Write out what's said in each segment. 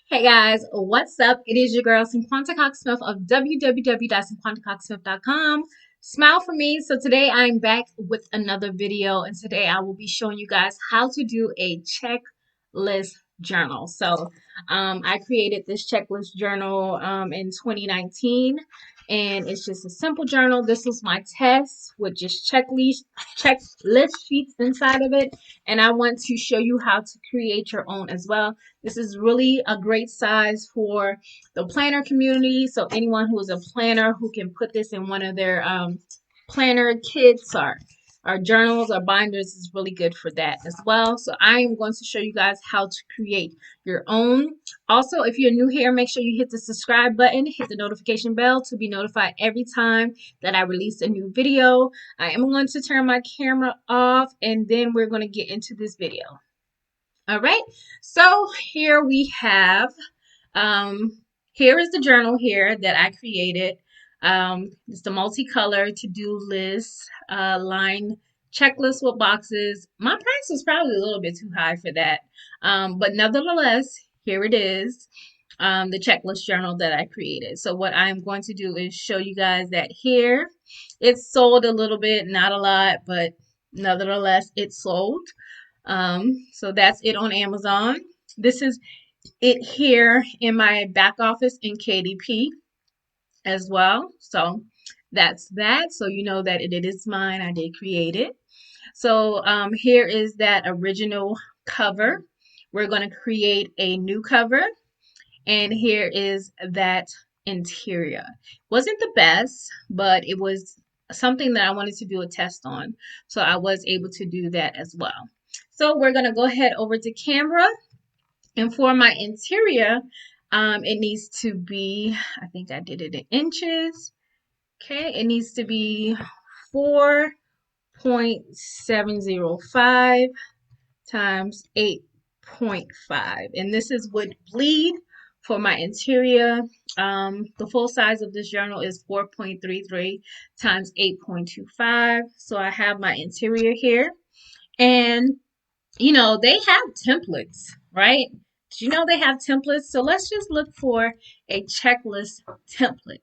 Hey guys, what's up? It is your girl Cinquanta Cox-Smith of www.cinquantacoxsmith.com. Smile for me. So today I'm back with another video, and today I will be showing you guys how to do a checklist journal. I created this checklist journal in 2019, and it's just a simple journal. This was my test with just checklist sheets inside of it, and I want to show you how to create your own as well. This is really a great size for the planner community. So anyone who is a planner who can put this in one of their planner kits or journals or binders is really good for that as well. So I am going to show you guys how to create your own. Also, if you're new here, make sure you hit the subscribe button, hit the notification bell to be notified every time that I release a new video. I am going to turn my camera off and then we're going to get into this video. All right, so here we have, here is the journal here that I created. It's the multicolor to-do list, line checklist with boxes. My price was probably a little bit too high for that. But nevertheless, here it is, the checklist journal that I created. So what I'm going to do is show you guys that here. It's sold a little bit, not a lot, but nevertheless, it's sold. So that's it on Amazon. This is it here in my back office in KDP as well. So that's that. So you know that it is mine. I did create it. So here is that original cover. We're going to create a new cover. And here is that interior. Wasn't the best, but it was something that I wanted to do a test on. So I was able to do that as well. So we're going to go ahead over to Canva. And for my interior, it needs to be, I think I did it in inches. Okay, it needs to be 4.705 times 8.5. And this is would bleed for my interior. The full size of this journal is 4.33 times 8.25. So I have my interior here. And you know, they have templates, right? Did you know they have templates? So let's just look for a checklist template.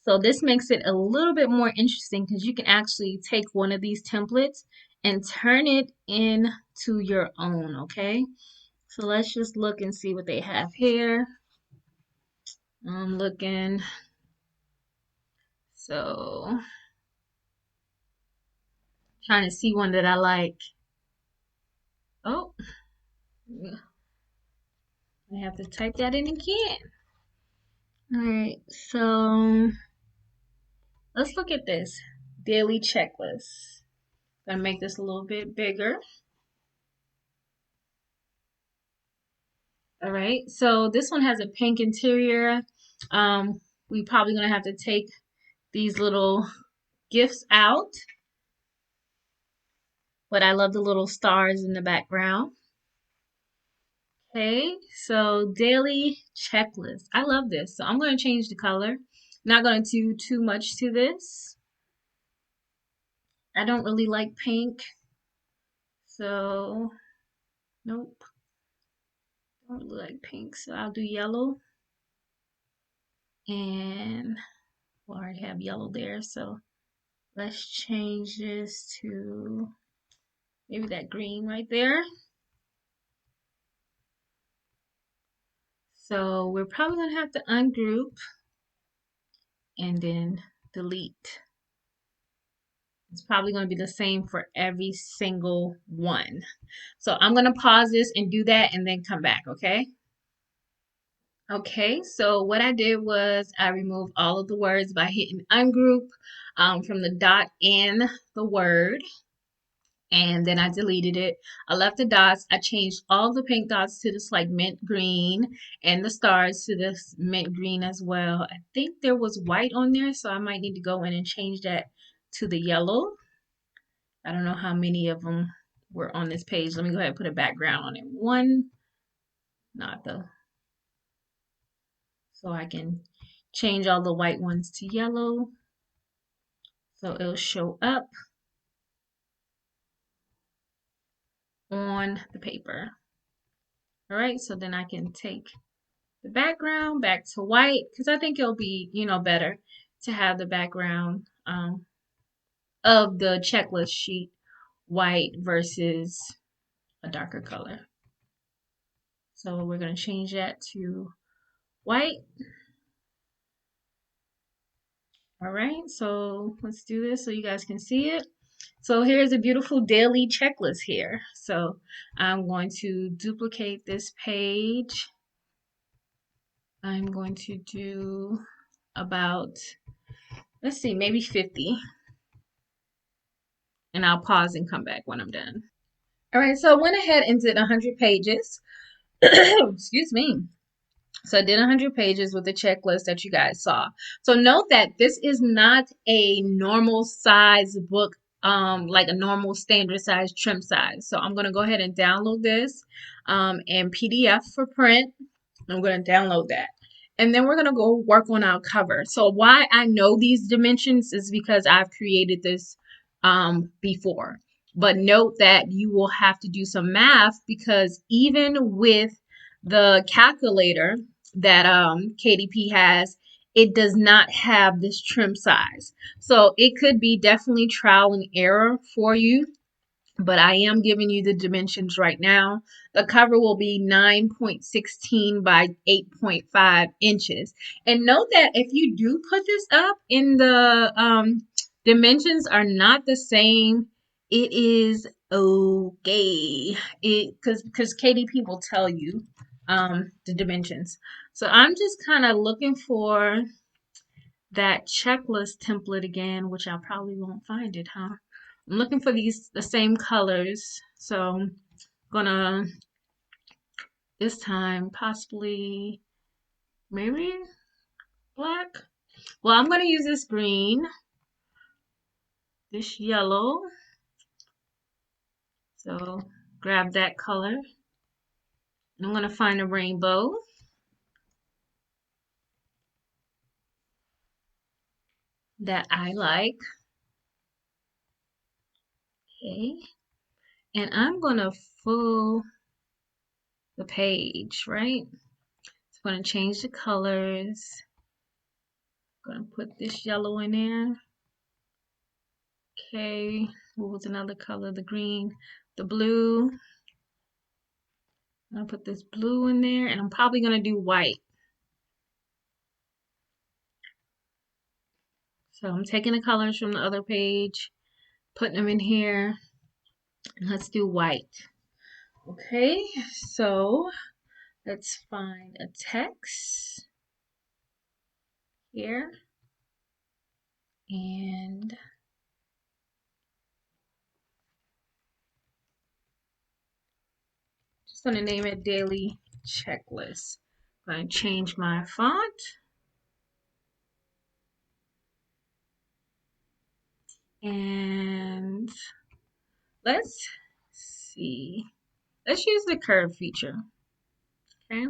So this makes it a little bit more interesting because you can actually take one of these templates and turn it into your own, okay? So let's just look and see what they have here. I'm looking. So trying to see one that I like. Oh, I have to type that in again. All right, so let's look at this daily checklist. Gonna make this a little bit bigger. All right, so this one has a pink interior. We probably gonna have to take these little gifts out, but I love the little stars in the background. Okay, so daily checklist. I love this. So I'm gonna change the color. Not gonna do too much to this. I don't really like pink, so nope. Don't really like pink, so I'll do yellow. And we already have yellow there, so let's change this to maybe that green right there. So we're probably going to have to ungroup and then delete. It's probably going to be the same for every single one. So I'm going to pause this and do that and then come back, okay? Okay, so what I did was I removed all of the words by hitting ungroup from the dot in the word. And then I deleted it. I left the dots. I changed all the pink dots to this like mint green and the stars to this mint green as well. I think there was white on there, so I might need to go in and change that to the yellow. I don't know how many of them were on this page. Let me go ahead and put a background on it. One, not the, so I can change all the white ones to yellow. So it'll show up on the paper. All right, so then I can take the background back to white because I think it'll be, you know, better to have the background of the checklist sheet white versus a darker color. So we're going to change that to white. All right, so let's do this so you guys can see it. So here's a beautiful daily checklist here. So I'm going to duplicate this page. I'm going to do about, let's see, maybe 50. And I'll pause and come back when I'm done. All right, so I went ahead and did 100 pages. Excuse me. So I did 100 pages with the checklist that you guys saw. So note that this is not a normal size book, like a normal standard size trim size. So I'm going to go ahead and download this in PDF for print. I'm going to download that. And then we're going to go work on our cover. So why I know these dimensions is because I've created this before. But note that you will have to do some math because even with the calculator that KDP has, it does not have this trim size. So it could be definitely trial and error for you, but I am giving you the dimensions right now. The cover will be 9.16 by 8.5 inches. And note that if you do put this up in the dimensions are not the same, it is okay. Because KDP will tell you the dimensions. So I'm just kind of looking for that checklist template again, which I probably won't find it, huh? I'm looking for the same colors. So I'm gonna this time possibly maybe black. Well, I'm gonna use this green, this yellow. So grab that color. I'm gonna find a rainbow. That I like. Okay. And I'm gonna fill the page, right? So I'm gonna change the colors. I'm gonna put this yellow in there. Okay, what was another color? The green, the blue. I'm gonna put this blue in there, and I'm probably gonna do white. So I'm taking the colors from the other page, putting them in here, and let's do white. Okay, so let's find a text here, and just gonna name it Daily Checklist. I'm gonna change my font. And let's see. Let's use the curve feature. Okay.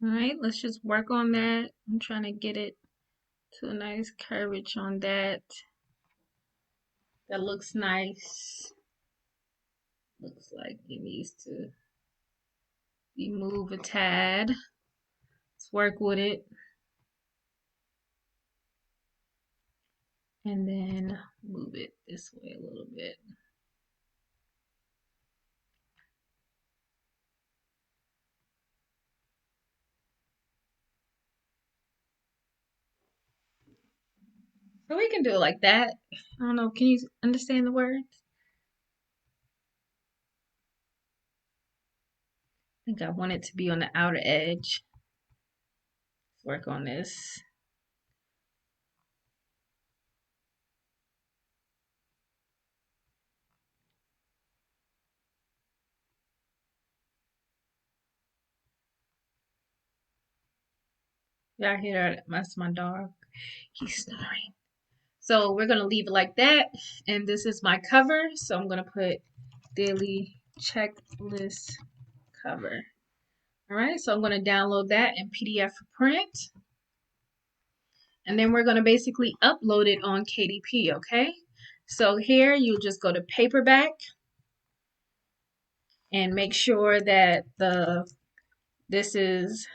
All right, let's just work on that. I'm trying to get it to a nice curvature on that. That looks nice. Looks like it needs to be moved a tad. Let's work with it. And then move it this way a little bit. So we can do it like that. I don't know, can you understand the words? I think I want it to be on the outer edge. Let's work on this. Y'all hear that? That's my dog. He's snoring. So we're going to leave it like that. And this is my cover. So I'm going to put daily checklist cover. All right, so I'm going to download that in PDF for print. And then we're going to basically upload it on KDP, okay? So here you just go to paperback and make sure that this is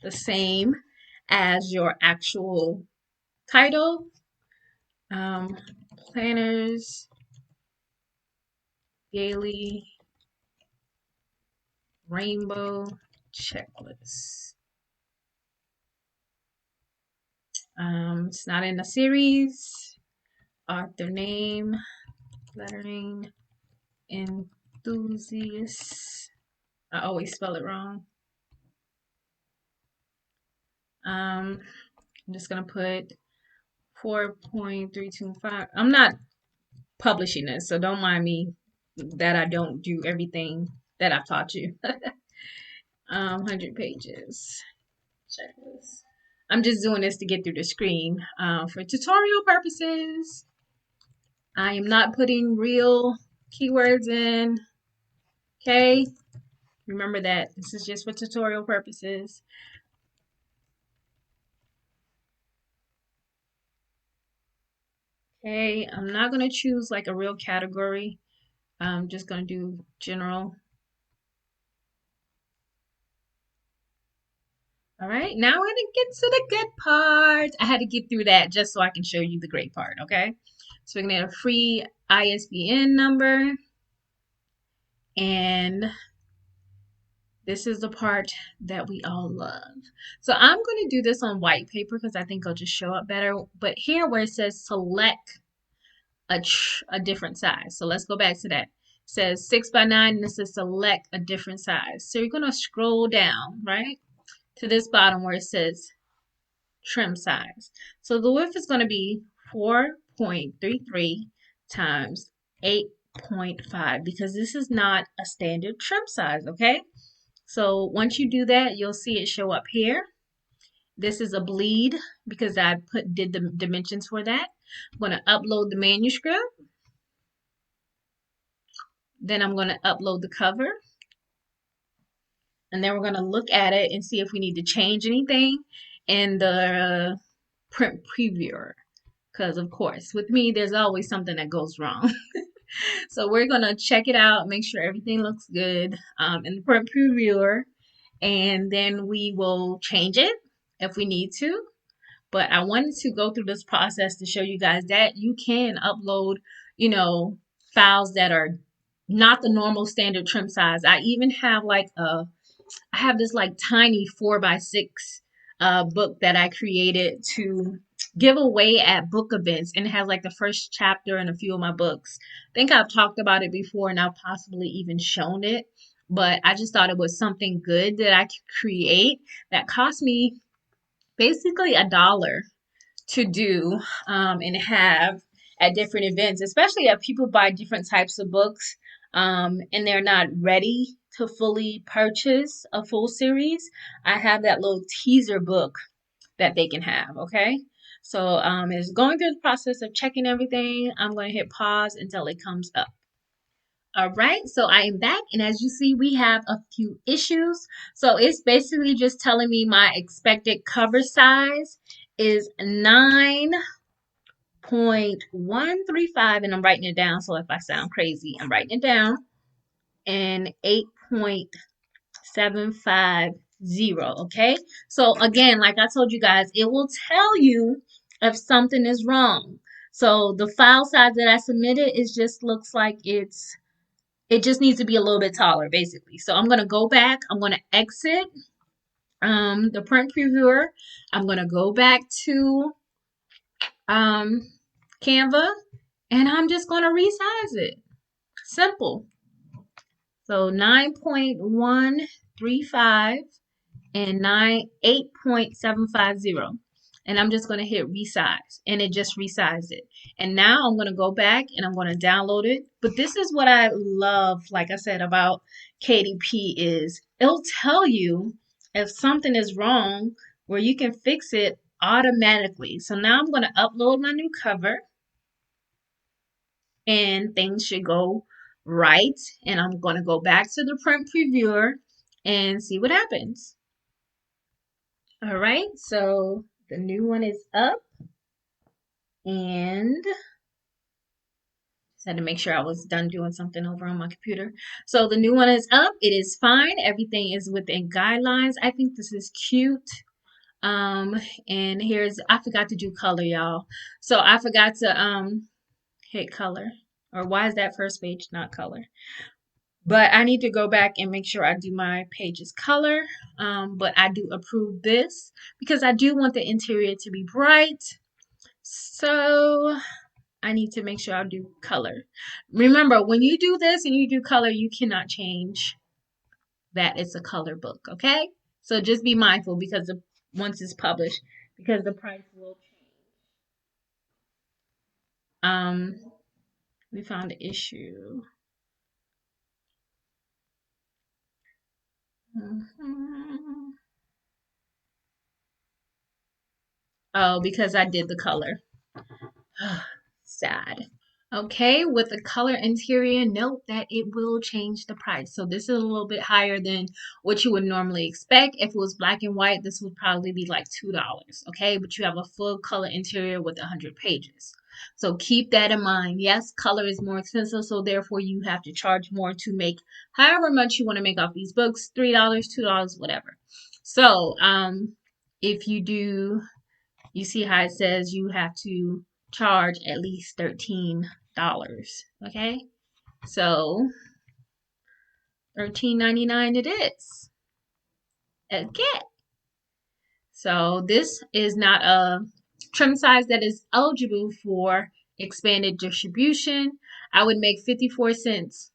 the same as your actual title. Planners Daily Rainbow Checklist. It's not in a series. Author name, lettering, enthusiast. I always spell it wrong. I'm just gonna put 4.325. I'm not publishing this, so don't mind me that I don't do everything that I've taught you. 100 pages checklist. I'm just doing this to get through the screen for tutorial purposes. I am not putting real keywords in. Okay, remember that this is just for tutorial purposes. Okay, I'm not going to choose like a real category. I'm just going to do general. All right, now we're going to get to the good part. I had to get through that just so I can show you the great part, okay? So we're going to get a free ISBN number. And this is the part that we all love. So I'm going to do this on white paper because I think it'll just show up better. But here where it says select a different size. So let's go back to that. It says 6x9 and this is select a different size. So you're going to scroll down, right, to this bottom where it says trim size. So the width is going to be 4.33 times 8.5 because this is not a standard trim size, okay? So once you do that, you'll see it show up here. This is a bleed because I did the dimensions for that. I'm going to upload the manuscript. Then I'm going to upload the cover. And then we're going to look at it and see if we need to change anything in the print previewer. Because, of course, with me, there's always something that goes wrong. So we're going to check it out, make sure everything looks good in the print previewer. And then we will change it if we need to. But I wanted to go through this process to show you guys that you can upload, you know, files that are not the normal standard trim size. I even have like I have this like tiny 4x6 book that I created to give away at book events, and it has like the first chapter in a few of my books. I think I've talked about it before and I've possibly even shown it, but I just thought it was something good that I could create that cost me basically $1 to do and have at different events, especially if people buy different types of books and they're not ready to fully purchase a full series. I have that little teaser book that they can have, okay? So it's going through the process of checking everything. I'm going to hit pause until it comes up. All right, so I am back, and as you see, we have a few issues. So it's basically just telling me my expected cover size is 9.135, and I'm writing it down, so if I sound crazy, I'm writing it down, and 8.750, okay? So again, like I told you guys, it will tell you if something is wrong. So the file size that I submitted is just looks like it just needs to be a little bit taller, basically. So I'm going to go back. I'm going to exit the print previewer. I'm going to go back to Canva, and I'm just going to resize it. Simple. So 9.135 and 8.750. And I'm just going to hit resize, and it just resized it. And now I'm going to go back and I'm going to download it. But this is what I love, like I said, about KDP is it'll tell you if something is wrong where you can fix it automatically. So now I'm going to upload my new cover. and things should go right. And I'm going to go back to the print previewer and see what happens. All right, so the new one is up, and just had to make sure I was done doing something over on my computer. So the new one is up. It is fine. Everything is within guidelines. I think this is cute. And here's, I forgot to do color, y'all. So I forgot to hit color. Or why is that first page not color? But I need to go back and make sure I do my pages color. But I do approve this because I do want the interior to be bright. So I need to make sure I do color. Remember, when you do this and you do color, you cannot change that it's a color book, okay? So just be mindful because once it's published, because the price will change. We found an issue. Oh, because I did the color. Sad. Okay, with the color interior, note that it will change the price. So this is a little bit higher than what you would normally expect. If it was black and white, this would probably be like $2, okay? But you have a full color interior with 100 pages. So keep that in mind. Yes, color is more expensive, so therefore you have to charge more to make however much you want to make off these books, $3, $2, whatever. So, if you do, you see how it says you have to charge at least $13. Okay, so $13.99 it is. Okay, so this is not a trim size that is eligible for expanded distribution. I would make 54 cents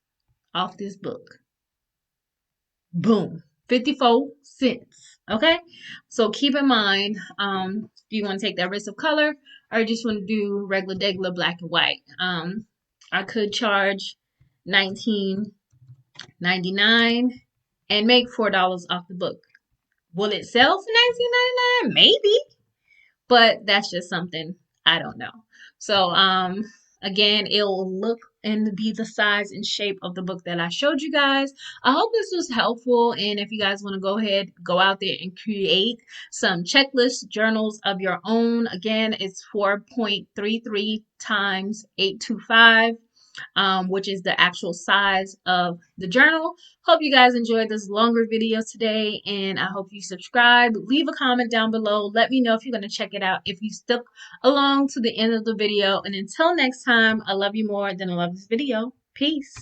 off this book. Boom, 54 cents. Okay, so keep in mind, do you want to take that risk of color or you just want to do regular black and white? I could charge $19.99 and make $4 off the book. Will it sell for $19.99? Maybe, but that's just something I don't know. So again, it'll look and be the size and shape of the book that I showed you guys. I hope this was helpful, and if you guys want to go ahead, go out there and create some checklist journals of your own. Again, it's 4.33 times 825. Which is the actual size of the journal. Hope you guys enjoyed this longer video today, and I hope you subscribe. Leave a comment down below. Let me know if you're going to check it out, if you stuck along to the end of the video. And until next time, I love you more than I love this video. Peace.